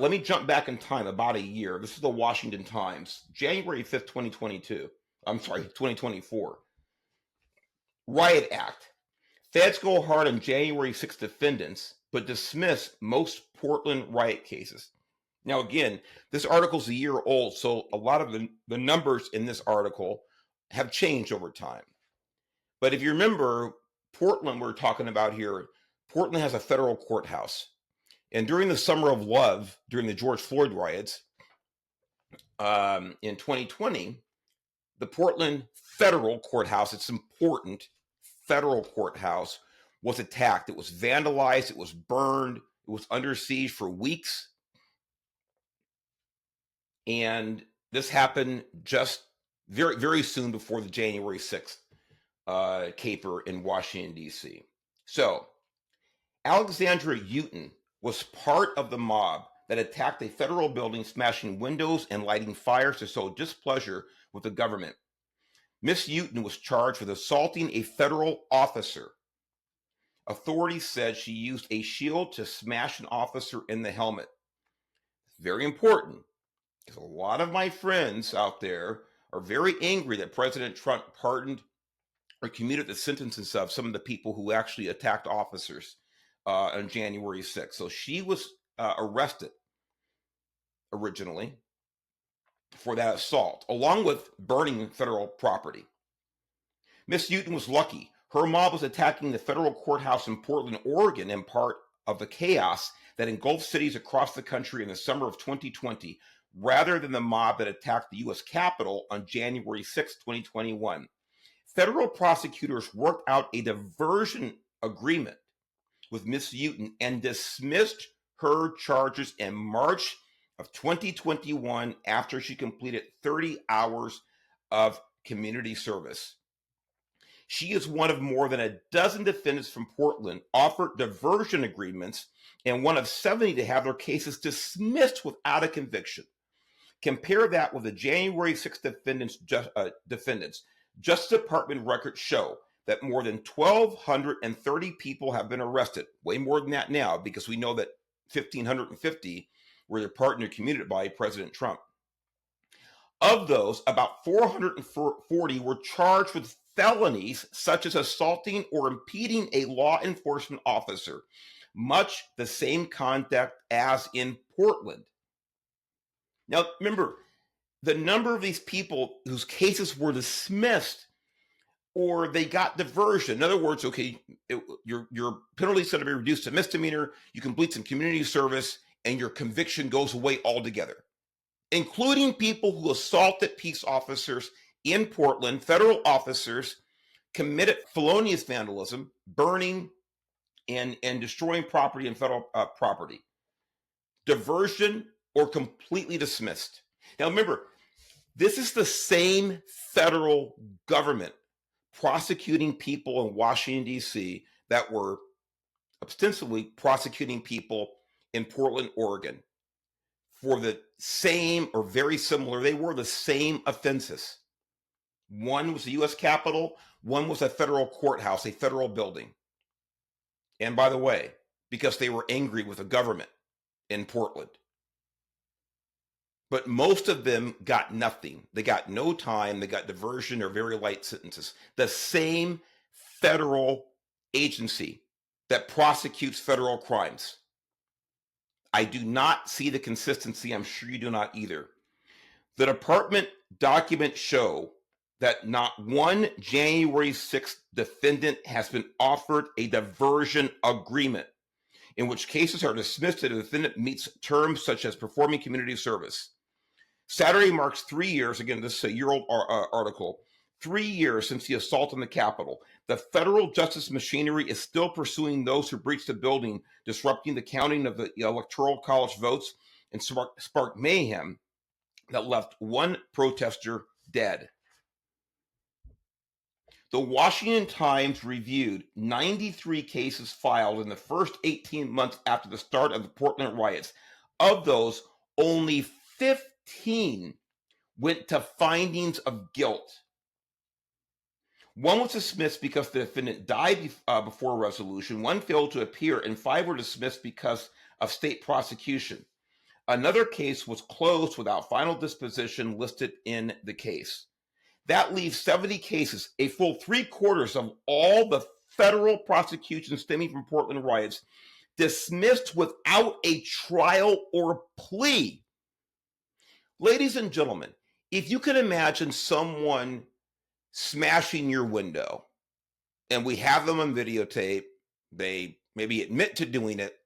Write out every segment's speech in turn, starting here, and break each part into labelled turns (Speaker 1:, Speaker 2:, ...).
Speaker 1: let me jump back in time about a year. This is the Washington Times, January 5th, 2022. I'm sorry, 2024. Riot Act. Feds go hard on January 6th defendants, but dismiss most Portland riot cases. Now, again, this article's a year old, so a lot of the numbers in this article have changed over time. But if you remember, Portland, we're talking about here, Portland has a federal courthouse. And during the Summer of Love, during the George Floyd riots in 2020, the Portland federal courthouse, it's important, federal courthouse, was attacked. It was vandalized. It was burned. It was under siege for weeks. And this happened just very, very soon before the January 6th caper in Washington, D.C. So Alexandra Yuton was part of the mob that attacked a federal building, smashing windows and lighting fires to sow displeasure with the government. Miss Yuton was charged with assaulting a federal officer. Authorities said she used a shield to smash an officer in the helmet. Very important, because a lot of my friends out there are very angry that President Trump pardoned or commuted the sentences of some of the people who actually attacked officers on January 6th. So she was arrested originally for that assault, along with burning federal property. Miss Yuton was lucky. Her mob was attacking the federal courthouse in Portland, Oregon, in part of the chaos that engulfed cities across the country in the summer of 2020, rather than the mob that attacked the U.S. Capitol on January 6, 2021. Federal prosecutors worked out a diversion agreement with Miss Yuton and dismissed her charges in March of 2021 after she completed 30 hours of community service. She is one of more than a dozen defendants from Portland offered diversion agreements and one of 70 to have their cases dismissed without a conviction. Compare that with the January 6th defendants. Justice Department records show that more than 1,230 people have been arrested, way more than that now, because we know that 1,550 were pardoned or commuted by President Trump. Of those, about 440 were charged with felonies such as assaulting or impeding a law enforcement officer, much the same conduct as in Portland. Now, remember, the number of these people whose cases were dismissed or they got diversion. In other words, okay, your penalty is going to be reduced to misdemeanor, you complete some community service, and your conviction goes away altogether, including people who assaulted peace officers in Portland, federal officers, committed felonious vandalism, burning and destroying property and federal property. Diversion or completely dismissed. Now remember, this is the same federal government prosecuting people in Washington, D.C. that were ostensibly prosecuting people in Portland, Oregon for the same or very similar, they were the same offenses. One was the U.S. Capitol, one was a federal courthouse, a federal building. And by the way, because they were angry with the government in Portland. But most of them got nothing. They got no time. They got diversion or very light sentences. The same federal agency that prosecutes federal crimes. I do not see the consistency. I'm sure you do not either. The department documents show that not one January 6th defendant has been offered a diversion agreement, in which cases are dismissed if the defendant meets terms such as performing community service. Saturday marks 3 years, again, this is a year-old article, 3 years since the assault on the Capitol. The federal justice machinery is still pursuing those who breached the building, disrupting the counting of the Electoral College votes, and sparked mayhem that left one protester dead. The Washington Times reviewed 93 cases filed in the first 18 months after the start of the Portland riots. Of those, only 15 went to findings of guilt. One was dismissed because the defendant died before resolution. One failed to appear, and 5 were dismissed because of state prosecution. Another case was closed without final disposition listed in the case. That leaves 70 cases, a full 3/4 of all the federal prosecutions stemming from Portland riots, dismissed without a trial or plea. Ladies and gentlemen, if you can imagine someone smashing your window, and we have them on videotape, they maybe admit to doing it,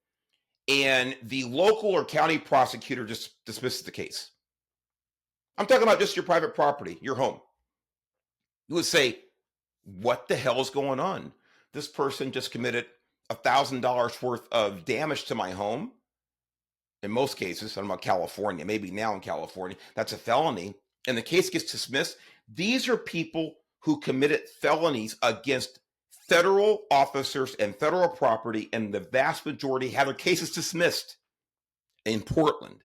Speaker 1: and the local or county prosecutor just dismisses the case. I'm talking about just your private property, your home. You would say, what the hell is going on? This person just committed $1,000 worth of damage to my home. In most cases, I don't know about California, maybe now in California, that's a felony, and the case gets dismissed. These are people who committed felonies against federal officers and federal property, and the vast majority have their cases dismissed in Portland.